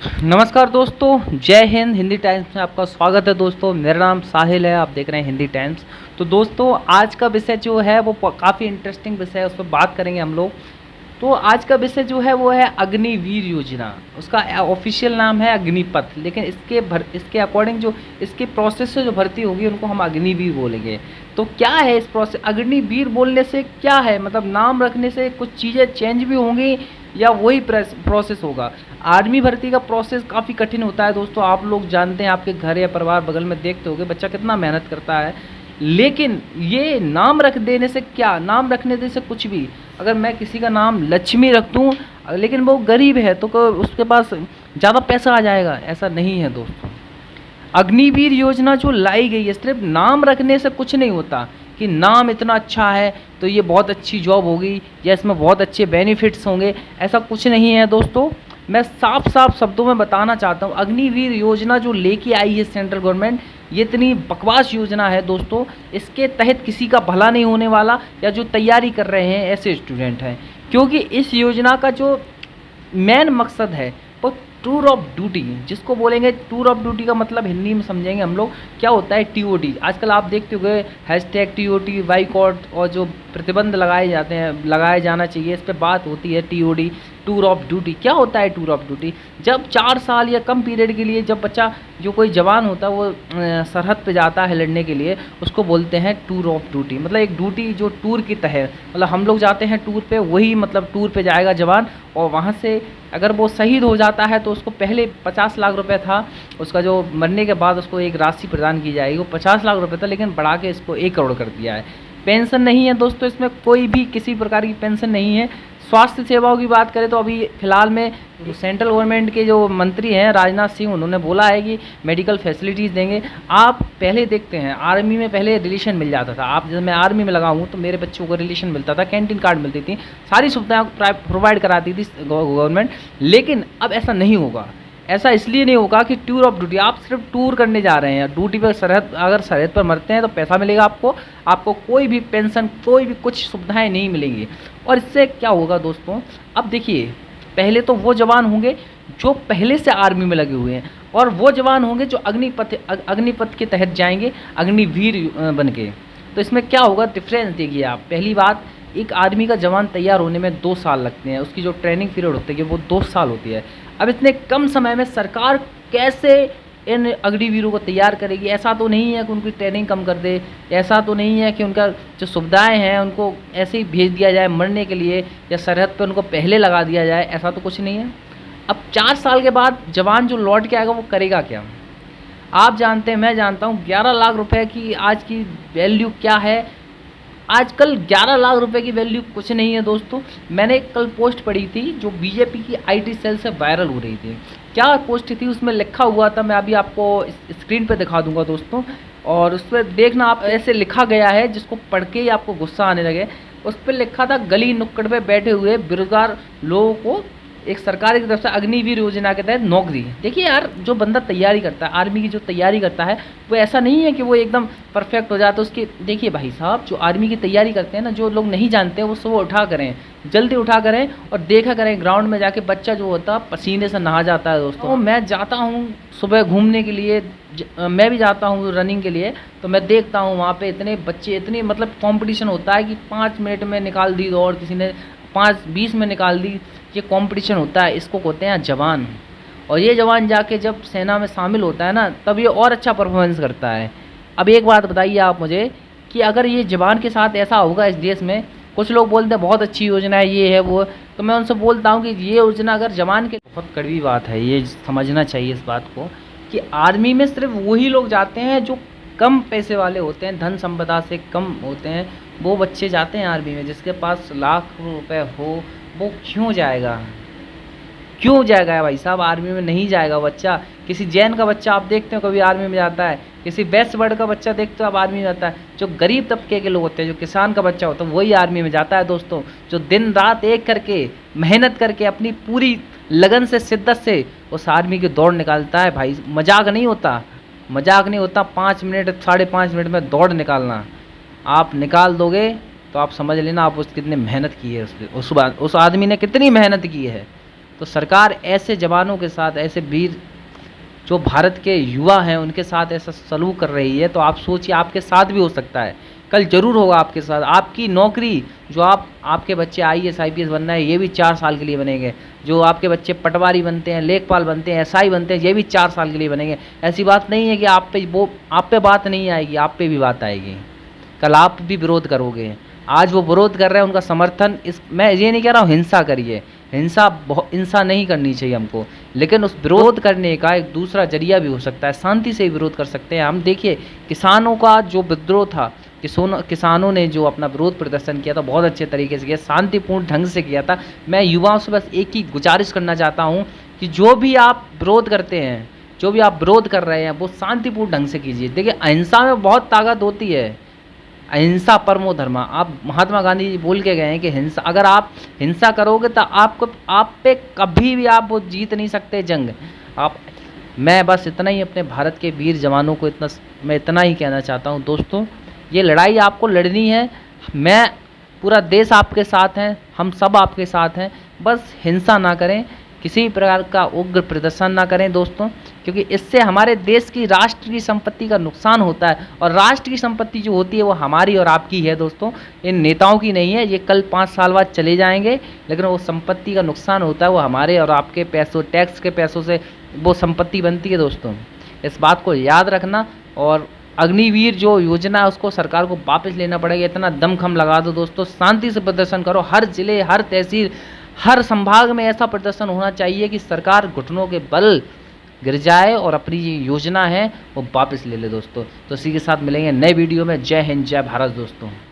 नमस्कार दोस्तों, जय हिंद। हिंदी टाइम्स में आपका स्वागत है दोस्तों। मेरा नाम साहिल है, आप देख रहे हैं हिंदी टाइम्स। तो दोस्तों, आज का विषय जो है वो काफ़ी इंटरेस्टिंग विषय है, उस पर बात करेंगे हम लोग। तो आज का विषय जो है वो है अग्निवीर योजना। उसका ऑफिशियल नाम है अग्निपथ, लेकिन इसके अकॉर्डिंग जो इसके प्रोसेस से जो भर्ती होगी उनको हम अग्निवीर बोलेंगे। तो क्या है इस प्रोसेस, अग्निवीर बोलने से क्या है, मतलब नाम रखने से कुछ चीज़ें चेंज भी होंगी या वही प्रोसेस होगा। आर्मी भर्ती का प्रोसेस काफ़ी कठिन होता है दोस्तों। आप लोग जानते हैं, आपके घर या परिवार बगल में देखते होंगे बच्चा कितना मेहनत करता है। लेकिन ये नाम रख देने से क्या, नाम रखने देने से कुछ भी, अगर मैं किसी का नाम लक्ष्मी रख दूँ लेकिन वो गरीब है तो उसके पास ज़्यादा पैसा आ जाएगा, ऐसा नहीं है दोस्तों। अग्निवीर योजना जो लाई गई है, सिर्फ नाम रखने से कुछ नहीं होता कि नाम इतना अच्छा है तो ये बहुत अच्छी जॉब होगी या इसमें बहुत अच्छे बेनिफिट्स होंगे, ऐसा कुछ नहीं है दोस्तों। मैं साफ साफ शब्दों में बताना चाहता हूँ, अग्निवीर योजना जो लेके आई है सेंट्रल गवर्नमेंट, ये इतनी बकवास योजना है दोस्तों। इसके तहत किसी का भला नहीं होने वाला, या जो तैयारी कर रहे हैं ऐसे स्टूडेंट हैं, क्योंकि इस योजना का जो मेन मकसद है वो टूर ऑफ ड्यूटी, जिसको बोलेंगे टूर ऑफ ड्यूटी का मतलब हिंदी में समझेंगे हम लोग क्या होता है। टीओडी, आजकल आप देखते होंगे हैशटैग टीओटी बाइकॉट, और जो प्रतिबंध लगाए जाते हैं, लगाया जाना चाहिए, इस पर बात होती है। टीओडी, टूर ऑफ ड्यूटी, क्या होता है टूर ऑफ ड्यूटी? जब 4 साल या कम पीरियड के लिए जब बच्चा, जो कोई जवान होता है वो सरहद पे जाता है लड़ने के लिए, उसको बोलते हैं टूर ऑफ ड्यूटी। मतलब एक ड्यूटी जो टूर की तहत, मतलब हम लोग जाते हैं टूर पे, वही मतलब टूर पे जाएगा जवान, और वहाँ से अगर वो शहीद हो जाता है तो उसको पहले 50 लाख रुपए था, उसका जो मरने के बाद उसको एक राशि प्रदान की जाएगी। वो 50 लाख रुपए था, लेकिन बढ़ा के इसको 1 करोड़ कर दिया है। पेंशन नहीं है दोस्तों, इसमें कोई भी किसी प्रकार की पेंशन नहीं है। स्वास्थ्य सेवाओं की बात करें तो अभी फ़िलहाल में सेंट्रल गवर्नमेंट के जो मंत्री हैं राजनाथ सिंह, उन्होंने बोला है कि मेडिकल फैसिलिटीज़ देंगे। आप पहले देखते हैं, आर्मी में पहले रिलेशन मिल जाता था। आप, जब मैं आर्मी में लगा हूँ तो मेरे बच्चों को रिलेशन मिलता था, कैंटीन कार्ड मिलती थी, सारी सुविधाएं प्रोवाइड कराती थी गवर्नमेंट। लेकिन अब ऐसा नहीं होगा। ऐसा इसलिए नहीं होगा कि टूर ऑफ ड्यूटी, आप सिर्फ टूर करने जा रहे हैं ड्यूटी पर, सरहद, अगर सरहद पर मरते हैं तो पैसा मिलेगा आपको कोई भी पेंशन, कोई भी कुछ सुविधाएं नहीं मिलेंगी। और इससे क्या होगा दोस्तों, अब देखिए, पहले तो वो जवान होंगे जो पहले से आर्मी में लगे हुए हैं, और वो जवान होंगे जो अग्निपथ के तहत जाएंगे अग्निवीर बन के। तो इसमें क्या होगा डिफरेंस देखिए आप। पहली बात, एक आर्मी का जवान तैयार होने में 2 साल लगते हैं, उसकी जो ट्रेनिंग पीरियड होती है वो 2 साल होती है। अब इतने कम समय में सरकार कैसे इन अग्निवीरों को तैयार करेगी? ऐसा तो नहीं है कि उनकी ट्रेनिंग कम कर दे, ऐसा तो नहीं है कि उनका जो सुविधाएं हैं उनको ऐसे ही भेज दिया जाए मरने के लिए, या सरहद पर उनको पहले लगा दिया जाए, ऐसा तो कुछ नहीं है। अब 4 साल के बाद जवान जो लौट के आएगा वो करेगा क्या? आप जानते हैं, मैं जानता हूँ 11 लाख रुपए की आज की वैल्यू क्या है। आजकल 11 लाख रुपए की वैल्यू कुछ नहीं है दोस्तों। मैंने कल पोस्ट पढ़ी थी जो बीजेपी की आईटी सेल से वायरल हो रही थी। क्या पोस्ट थी, उसमें लिखा हुआ था, मैं अभी आपको स्क्रीन पे दिखा दूंगा दोस्तों, और उस पर देखना आप, ऐसे लिखा गया है जिसको पढ़ के ही आपको गुस्सा आने लगे। उस पर लिखा था, गली नुक्कड़ पे बैठे हुए बेरोजगार लोगों को एक सरकार की तरफ से अग्निवीर योजना के तहत नौकरी। देखिए यार, जो बंदा तैयारी करता है, आर्मी की जो तैयारी करता है, वो ऐसा नहीं है कि वो एकदम परफेक्ट हो जाता है उसकी। देखिए भाई साहब, जो आर्मी की तैयारी करते हैं ना, जो लोग नहीं जानते हैं वो सुबह उठा करें, जल्दी उठा करें और देखा करें ग्राउंड में जाके, बच्चा जो होता है पसीने से नहा जाता है दोस्तों। तो मैं जाता हूँ सुबह घूमने के लिए, मैं भी जाता हूँ रनिंग के लिए, तो मैं देखता हूँ वहाँ पे इतने बच्चे, इतनी मतलब कंपटीशन होता है कि 5 मिनट में निकाल दी दौड़, किसी ने 5-20 में निकाल दी। ये कंपटीशन होता है, इसको कहते हैं जवान। और ये जवान जाके जब सेना में शामिल होता है ना, तब ये और अच्छा परफॉर्मेंस करता है। अब एक बात बताइए आप मुझे कि अगर ये जवान के साथ ऐसा होगा इस देश में, कुछ लोग बोलते हैं बहुत अच्छी योजना है, ये है वो, तो मैं उनसे बोलता हूँ कि ये योजना अगर जवान के, बहुत कड़वी बात है, ये समझना चाहिए इस बात को, कि आर्मी में सिर्फ वही लोग जाते हैं जो कम पैसे वाले होते हैं, धन संपदा से कम होते हैं, वो बच्चे जाते हैं आर्मी में। जिसके पास लाख रुपए हो वो क्यों जाएगा? क्यों जाएगा भाई साहब? आर्मी में नहीं जाएगा बच्चा। किसी जैन का बच्चा आप देखते हो कभी आर्मी में जाता है? किसी वैश्य वर्ग का बच्चा देखते हो आप आर्मी में जाता है? जो गरीब तबके के लोग होते हैं, जो किसान का बच्चा होता है, वही आर्मी में जाता है दोस्तों। जो दिन रात एक करके मेहनत करके अपनी पूरी लगन से, शिद्दत से उस आर्मी की दौड़ निकालता है भाई। मजाक नहीं होता, मजाक नहीं होता। 5 मिनट 5.5 मिनट में दौड़ निकालना, आप निकाल दोगे तो आप समझ लेना आप उस कितनी मेहनत की है, उस आदमी ने कितनी मेहनत की है। तो सरकार ऐसे जवानों के साथ, ऐसे वीर जो भारत के युवा हैं उनके साथ ऐसा सलूक कर रही है, तो आप सोचिए आपके साथ भी हो सकता है, कल जरूर होगा आपके साथ। आपकी नौकरी जो आपके बच्चे IAS IPS बनना है, ये भी 4 साल के लिए बनेंगे। जो आपके बच्चे पटवारी बनते हैं, लेखपाल बनते हैं, SI बनते हैं, ये भी 4 साल के लिए बनेंगे। ऐसी बात नहीं है कि आप पे बात नहीं आएगी, आप पे भी बात आएगी। कल आप भी विरोध करोगे। आज वो विरोध कर रहे हैं, उनका समर्थन मैं ये नहीं कह रहा हूँ हिंसा करिए, हिंसा नहीं करनी चाहिए हमको, लेकिन उस विरोध करने का एक दूसरा जरिया भी हो सकता है, शांति से विरोध कर सकते हैं हम। देखिए किसानों का जो विद्रोह था, किसानों ने जो अपना विरोध प्रदर्शन किया था, बहुत अच्छे तरीके से किया, शांतिपूर्ण ढंग से किया था। मैं युवाओं से बस एक ही गुजारिश करना चाहता हूँ कि जो भी आप विरोध करते हैं, जो भी आप विरोध कर रहे हैं, वो शांतिपूर्ण ढंग से कीजिए। देखिए अहिंसा में बहुत ताकत होती है, अहिंसा परमो धर्मा। आप महात्मा गांधी जी बोल के गए हैं कि हिंसा, अगर आप हिंसा करोगे तो आप पे कभी भी आप वो जीत नहीं सकते जंग। मैं बस इतना ही अपने भारत के वीर जवानों को मैं इतना ही कहना चाहता हूँ दोस्तों, ये लड़ाई आपको लड़नी है। पूरा देश आपके साथ है, हम सब आपके साथ हैं। बस हिंसा ना करें, किसी प्रकार का उग्र प्रदर्शन ना करें दोस्तों, क्योंकि इससे हमारे देश की, राष्ट्र की संपत्ति का नुकसान होता है। और राष्ट्र की संपत्ति जो होती है वो हमारी और आपकी है दोस्तों, इन नेताओं की नहीं है। ये कल 5 साल बाद चले जाएंगे, लेकिन वो संपत्ति का नुकसान होता है, वो हमारे और आपके पैसों, टैक्स के पैसों से वो संपत्ति बनती है दोस्तों। इस बात को याद रखना। और अग्निवीर जो योजना है उसको सरकार को वापस लेना पड़ेगा। इतना दमखम लगा दो दोस्तों, शांति से प्रदर्शन करो। हर जिले, हर तहसील, हर संभाग में ऐसा प्रदर्शन होना चाहिए कि सरकार घुटनों के बल गिर जाए और अपनी योजना है वो वापस ले ले दोस्तों। तो इसी के साथ मिलेंगे नए वीडियो में। जय हिंद, जय भारत दोस्तों।